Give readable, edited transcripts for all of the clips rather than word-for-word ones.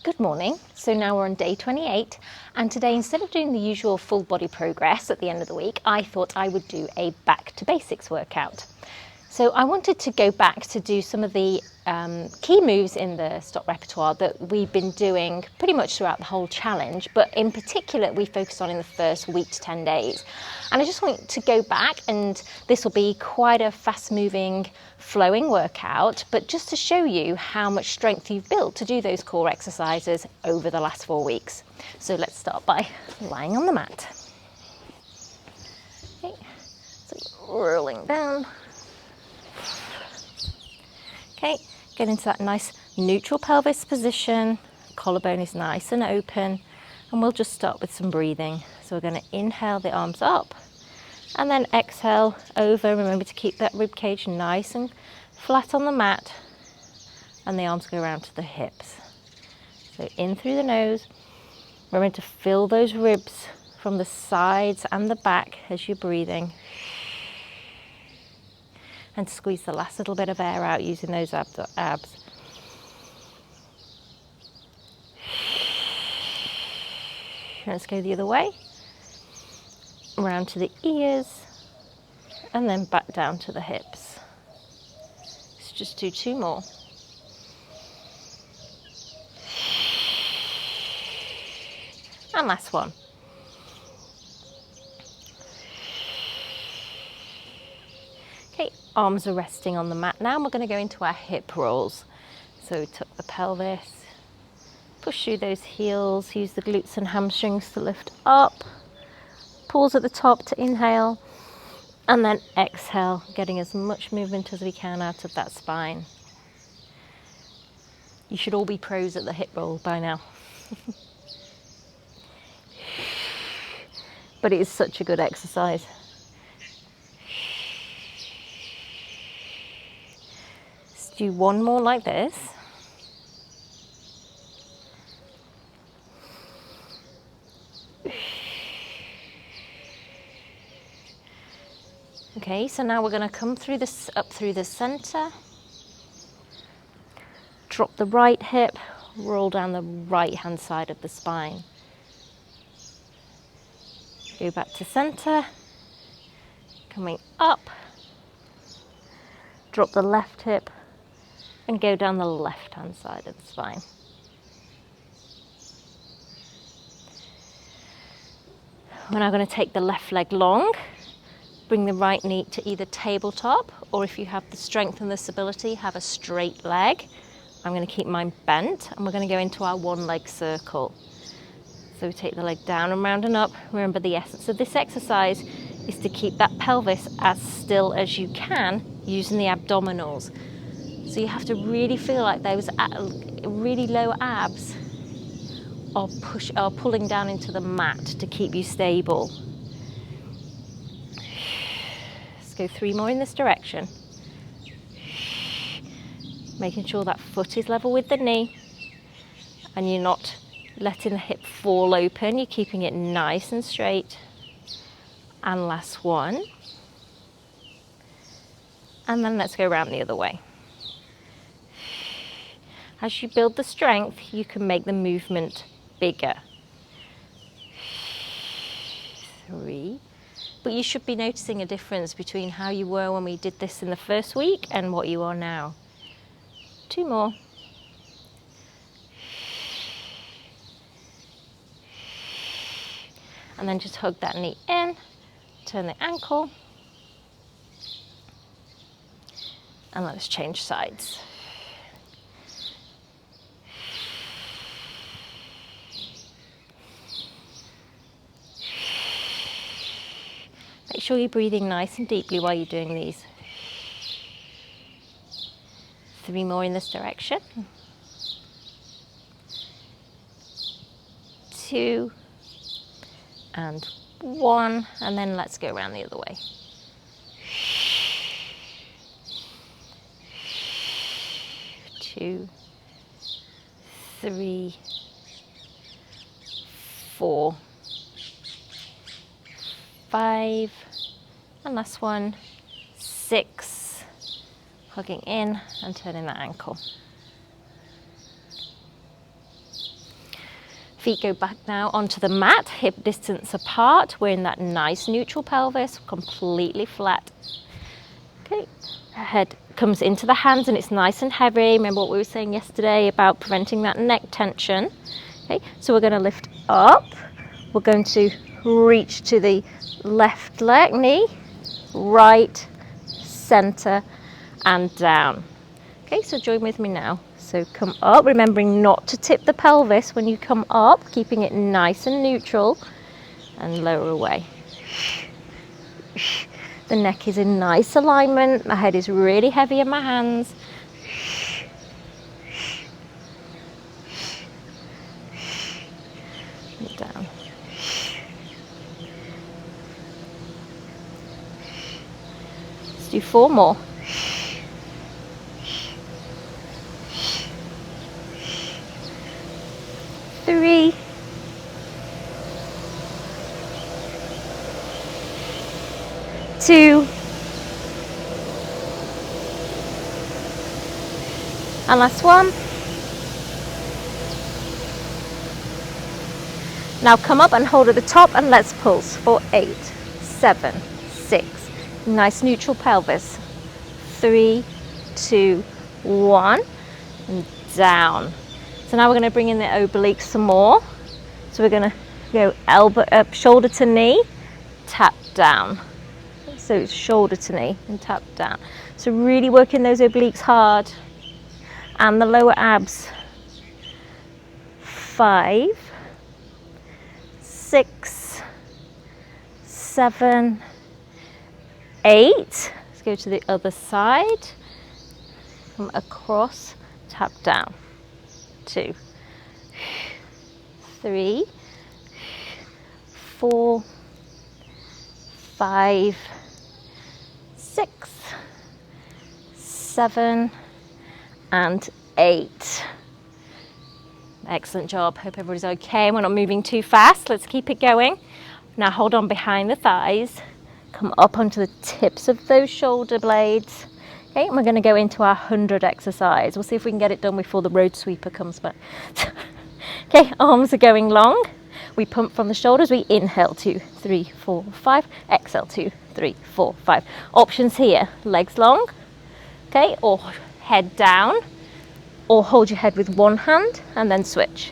Good morning. So now we're on day 28, and today, instead of doing the usual full body progress at the end of the week, I thought I would do a back to basics workout. So I wanted to go back to do some of the key moves in the stock repertoire that we've been doing pretty much throughout the whole challenge, but in particular we focused on in the first week to 10 days. And I just want to go back, and this will be quite a fast moving, flowing workout, but just to show you how much strength you've built to do those core exercises over the last 4 weeks. So let's start by lying on the mat. Okay, so rolling down. Okay, get into that nice neutral pelvis position. Collarbone is nice and open, and we'll just start with some breathing. So we're going to inhale the arms up and then exhale over. Remember to keep that rib cage nice and flat on the mat, and the arms go around to the hips. So in through the nose. Remember to fill those ribs from the sides and the back as you're breathing. And squeeze the last little bit of air out using those abs. Let's go the other way. Around to the ears and then back down to the hips. Let's just do 2 more. And last one. Okay, arms are resting on the mat now, and we're going to go into our hip rolls. So we tuck the pelvis, push through those heels, use the glutes and hamstrings to lift up, pause at the top to inhale, and then exhale, getting as much movement as we can out of that spine. You should all be pros at the hip roll by now. But it is such a good exercise. Let's do 1 more like this. Okay, so now we're going to come through this up through the center. Drop the right hip, roll down the right hand side of the spine. Go back to center, coming up, drop the left hip and go down the left hand side of the spine. We're now going to take the left leg long, bring the right knee to either tabletop, or if you have the strength and the stability, have a straight leg. I'm going to keep mine bent, and we're going to go into our 1 leg circle. So we take the leg down and round and up. Remember, the essence of this exercise is to keep that pelvis as still as you can using the abdominals. So you have to really feel like those really low abs are pulling down into the mat to keep you stable. Let's go 3 more in this direction. Making sure that foot is level with the knee and you're not letting the hip fall open, you're keeping it nice and straight. And last one. And then let's go around the other way. As you build the strength, you can make the movement bigger. 3. But you should be noticing a difference between how you were when we did this in the first week and what you are now. 2 more. And then just hug that knee in, turn the ankle, and let's change sides. Make sure you're breathing nice and deeply while you're doing these. 3 more in this direction. 2. And 1, and then let's go around the other way. 2, 3, 4, 5, and last one, 6, hugging in and turning that ankle. Feet go back now onto the mat, hip distance apart. We're in that nice neutral pelvis, completely flat. Okay, head comes into the hands and it's nice and heavy. Remember what we were saying yesterday about preventing that neck tension. Okay, so we're going to lift up. We're going to reach to the left leg, knee, right, center, and down. Okay, so join with me now. So come up, remembering not to tip the pelvis when you come up, keeping it nice and neutral, and lower away. The neck is in nice alignment, my head is really heavy in my hands. And down. Let's do 4 more. 3, 2, and last one. Now come up and hold at the top and let's pulse for 8, 7, 6. Nice neutral pelvis. 3, 2, 1, and down. So now we're going to bring in the obliques some more. So we're going to go elbow up, shoulder to knee, tap down. So it's shoulder to knee and tap down. So really working those obliques hard and the lower abs. 5, 6, 7, 8. Let's go to the other side. Come across, tap down. 2, 3, 4, 5, 6, 7, and 8. Excellent job. Hope everybody's okay. We're not moving too fast. Let's keep it going. Now hold on behind the thighs. Come up onto the tips of those shoulder blades. Okay, and we're going to go into our 100 exercise. We'll see if we can get it done before the road sweeper comes back. Okay, arms are going long. We pump from the shoulders. We inhale 2, 3, 4, 5. Exhale 2, 3, 4, 5. Options here: legs long, okay, or head down, or hold your head with one hand and then switch.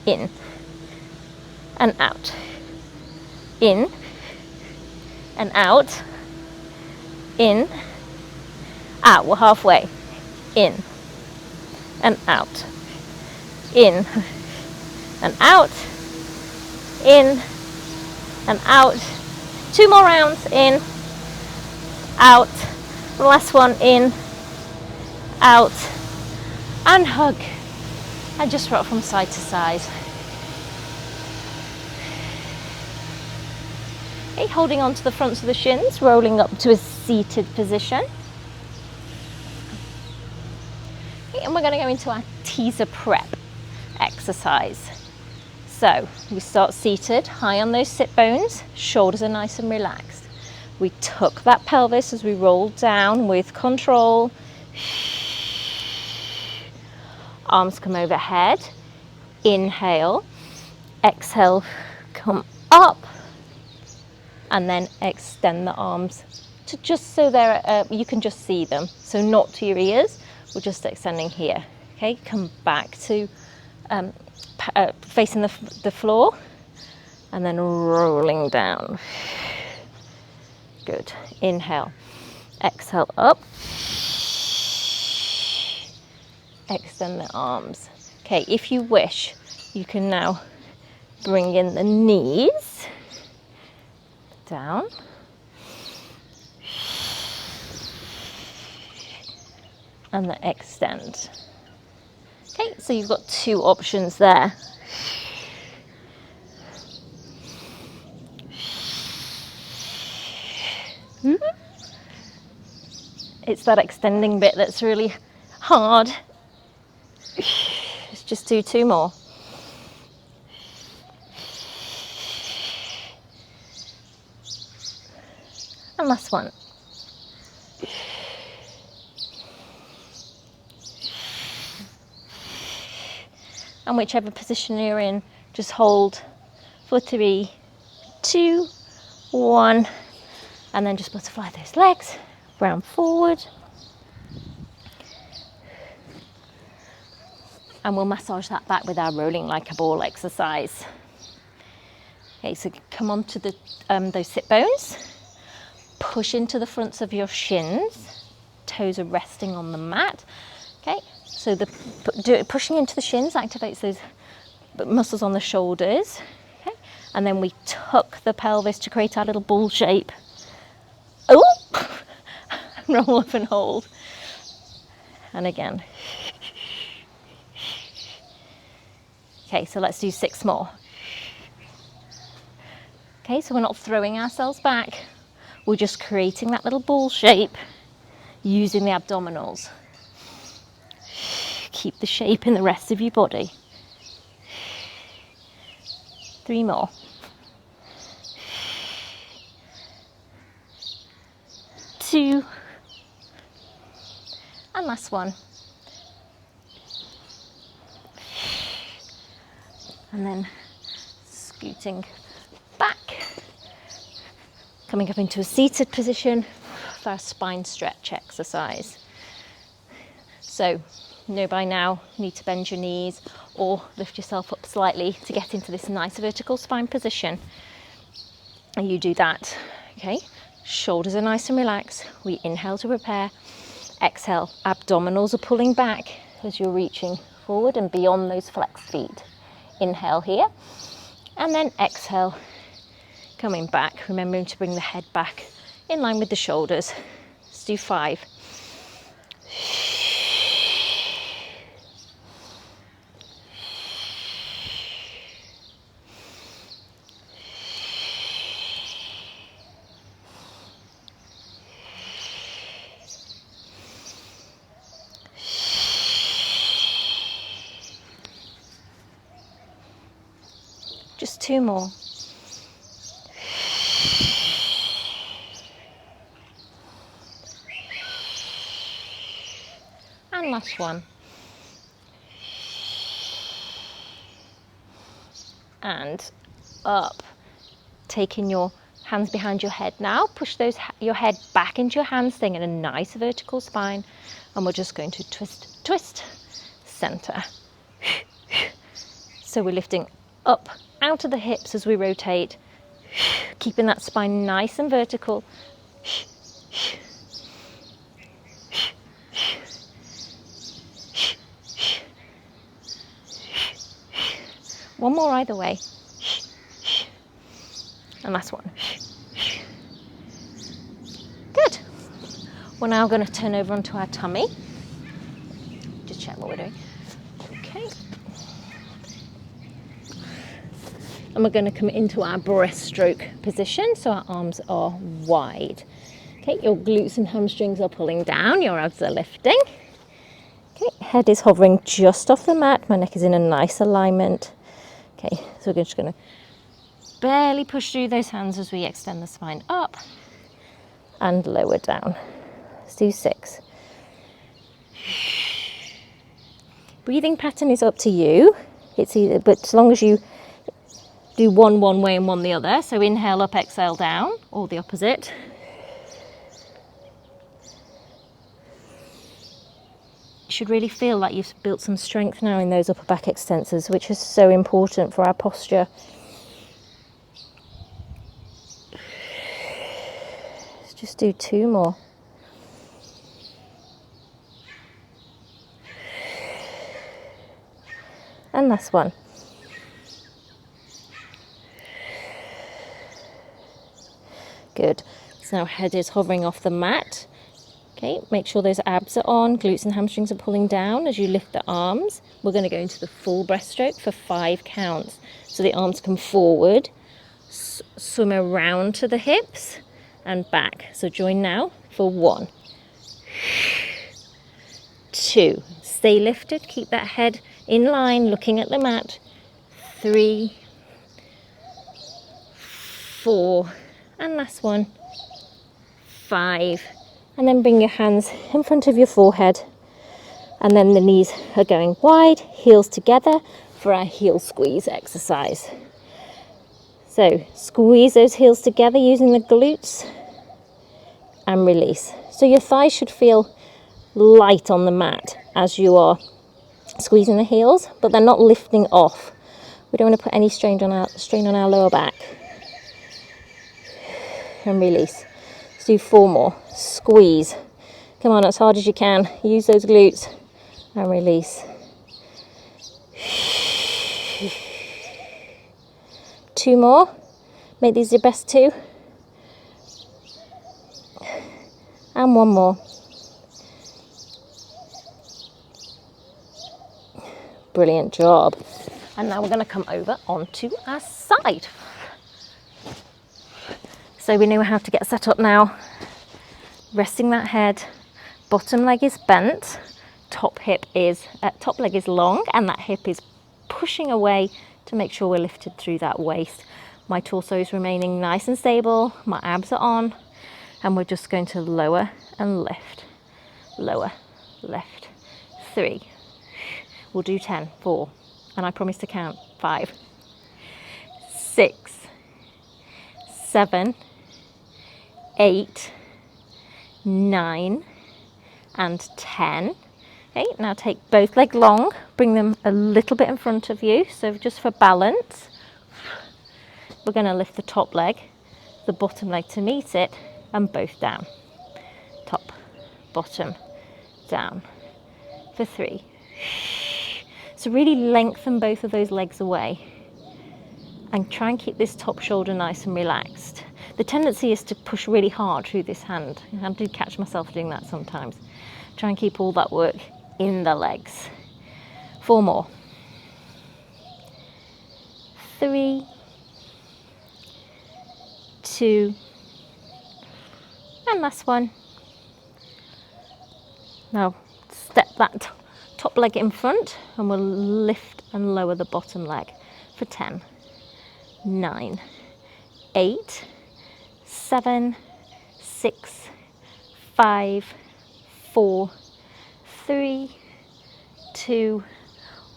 In and out. In and out. In, out. We're halfway. In and out. In and out. In and out. 2 more rounds. In, out. The last one. In, out, and hug. And just rock from side to side. Okay, holding on to the fronts of the shins, rolling up to a seated position. Okay, and we're going to go into our teaser prep exercise. So we start seated, high on those sit bones, shoulders are nice and relaxed. We tuck that pelvis as we roll down with control. Arms come overhead. Inhale, exhale, come up. And then extend the arms to just so they're, you can just see them. So not to your ears, we're just extending here. Okay, come back to facing the floor and then rolling down. Good. Inhale, exhale up. Extend the arms. Okay, if you wish, you can now bring in the knees. Down. And then extend. Okay, so you've got 2 options there. It's that extending bit that's really hard. Let's just do 2 more. And last one. And whichever position you're in, just hold for 3, 2, 1, and then just butterfly those legs, round forward. And we'll massage that back with our rolling like a ball exercise. Okay, so come on to the, those sit bones, push into the fronts of your shins, toes are resting on the mat. Okay, so pushing into the shins activates those muscles on the shoulders. Okay, and then we tuck the pelvis to create our little ball shape. Oh, roll up and hold. And again. Okay, so let's do 6 more. Okay, so we're not throwing ourselves back. We're just creating that little ball shape using the abdominals. Keep the shape in the rest of your body. 3 more. 2. And last one. And then scooting back, coming up into a seated position for our spine stretch exercise. So, you know by now, you need to bend your knees or lift yourself up slightly to get into this nice vertical spine position. And you do that, okay? Shoulders are nice and relaxed. We inhale to prepare. Exhale, abdominals are pulling back as you're reaching forward and beyond those flexed feet. Inhale here, and then exhale, coming back, remembering to bring the head back in line with the shoulders. Let's do 5. Just 2 more. And last one. And up. Taking your hands behind your head now. Push your head back into your hands, staying in a nice vertical spine. And we're just going to twist, twist, center. So we're lifting up out of the hips as we rotate, keeping that spine nice and vertical. One more either way. And last one. Good. We're now going to turn over onto our tummy. Just check what we're doing. Okay. And we're going to come into our breaststroke position, so our arms are wide. Okay, your glutes and hamstrings are pulling down, your abs are lifting. Okay, head is hovering just off the mat, my neck is in a nice alignment. Okay, so we're just going to barely push through those hands as we extend the spine up and lower down. Let's do 6. Breathing pattern is up to you. It's either, but as long as you do one way and one the other. So inhale up, exhale down, or the opposite. You should really feel like you've built some strength now in those upper back extensors, which is so important for our posture. Let's just do 2 more. And last one. Good. So now head is hovering off the mat. Okay, make sure those abs are on, glutes and hamstrings are pulling down as you lift the arms. We're going to go into the full breaststroke for 5 counts. So the arms come forward, swim around to the hips and back. So join now for 1, 2. Stay lifted, keep that head in line, looking at the mat. 3, 4. And last one, 5. And then bring your hands in front of your forehead. And then the knees are going wide, heels together for our heel squeeze exercise. So squeeze those heels together using the glutes and release. So your thighs should feel light on the mat as you are squeezing the heels, but they're not lifting off. We don't want to put any strain on our lower back. And release. Let's do 4 more. Squeeze. Come on, as hard as you can. Use those glutes and release. 2 more. Make these your best 2. And 1 more. Brilliant job. And now we're going to come over onto our side. So we know how to get set up now. Resting that head, bottom leg is bent, top leg is long, and that hip is pushing away to make sure we're lifted through that waist. My torso is remaining nice and stable, my abs are on, and we're just going to lower and lift, lower, lift. 3. We'll do 10, 4, and I promise to count. 5, 6, 7, 8, 9, and 10. Okay, now take both legs long, bring them a little bit in front of you. So just for balance, we're going to lift the top leg, the bottom leg to meet it, and both down. Top, bottom, down. For 3. So really lengthen both of those legs away and try and keep this top shoulder nice and relaxed. The tendency is to push really hard through this hand. I do catch myself doing that sometimes. Try and keep all that work in the legs. 4 more. 3, 2, and last one. Now step that top leg in front and we'll lift and lower the bottom leg for 10, 9, 8, 7, 6, 5, 4, 3, 2,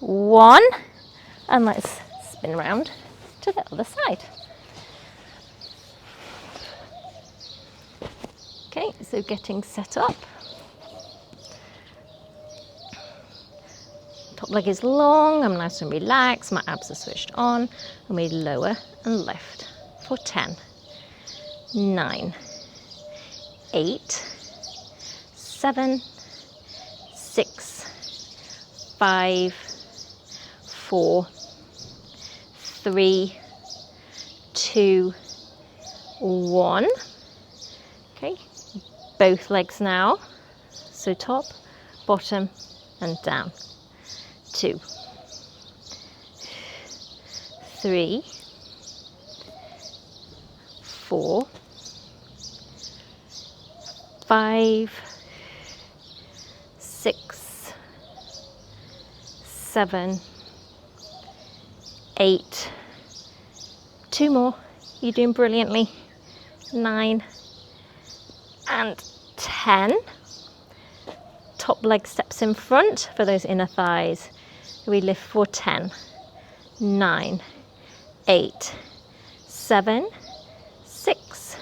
1, and let's spin around to the other side. Okay, so getting set up. Top leg is long, I'm nice and relaxed, my abs are switched on, and we lower and lift for 10, 9, 8, 7, 6, 5, 4, 3, 2, 1. Okay, both legs now. So top, bottom, and down. 2, 3, 4, 5, 6, 7, 8, 2 more. You're doing brilliantly. 9 and 10. Top leg steps in front for those inner thighs. We lift for 10, 9, 8, 7, 6,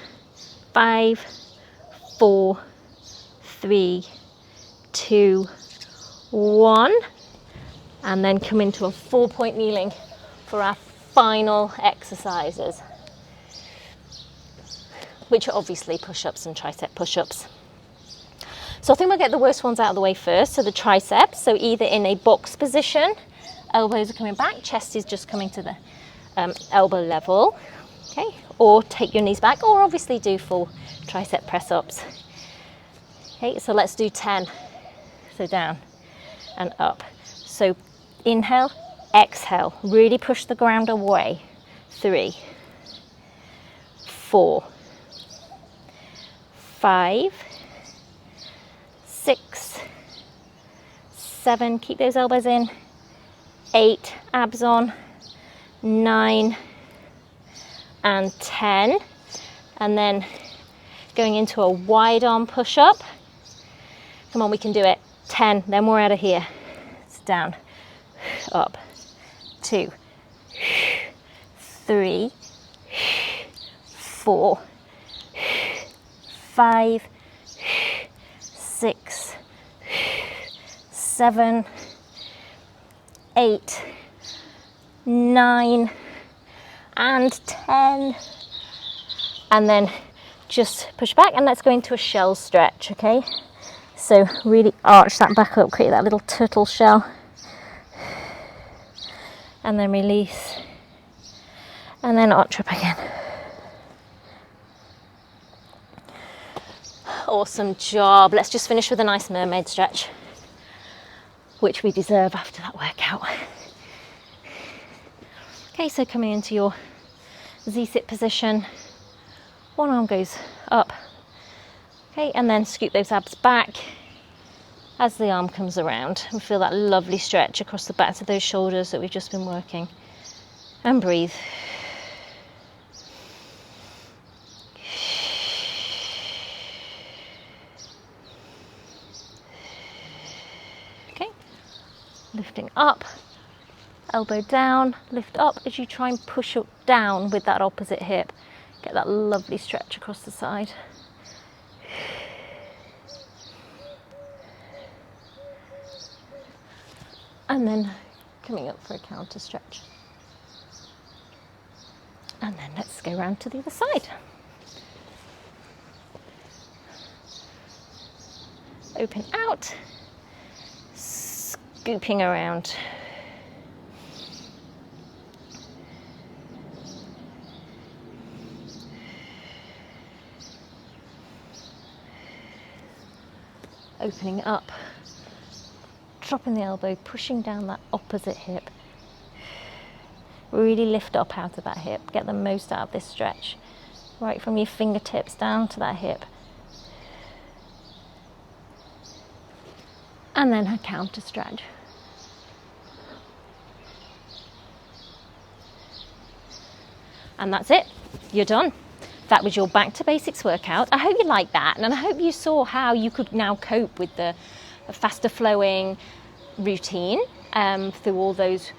5, 4, 3, 2, 1. And then come into a 4-point kneeling for our final exercises, which are obviously push-ups and tricep push-ups. So I think we'll get the worst ones out of the way first. So the triceps, so either in a box position, elbows are coming back, chest is just coming to the elbow level, okay? Or take your knees back, or obviously do full tricep press ups. Okay, so let's do 10. So down and up. So inhale, exhale, really push the ground away. 3, 4, 5, 6, 7, keep those elbows in, 8, abs on, 9 and 10, and then going into a wide arm push up. Come on, we can do it. 10, then we're out of here. It's down, up, 2, 3, 4, 5, 6, 7, 8, 9, and 10. And then just push back, and let's go into a shell stretch, okay? So really arch that back up, create that little turtle shell. And then release. And then arch up again. Awesome job. Let's just finish with a nice mermaid stretch, which we deserve after that workout. Okay, so coming into your Z-sit position, one arm goes up, okay, and then scoop those abs back as the arm comes around, and feel that lovely stretch across the backs of those shoulders that we've just been working. And breathe. Okay, lifting up, elbow down, lift up as you try and push it down with that opposite hip. Get that lovely stretch across the side. And then coming up for a counter stretch. And then let's go round to the other side. Open out, scooping around. Opening up, dropping the elbow, pushing down that opposite hip. Really lift up out of that hip, get the most out of this stretch. Right from your fingertips down to that hip. And then a counter stretch. And that's it, you're done. That was your back to basics workout. I hope you liked that, and I hope you saw how you could now cope with the faster flowing routine through all those.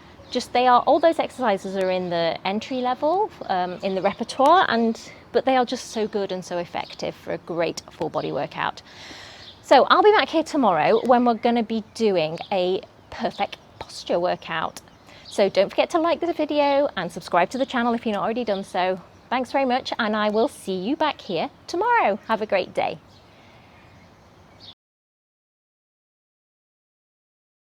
All those exercises are in the entry level in the repertoire, but they are just so good and so effective for a great full body workout. So I'll be back here tomorrow when we're going to be doing a perfect posture workout. So don't forget to like this video and subscribe to the channel if you've not already done so. Thanks very much, and I will see you back here tomorrow. Have a great day.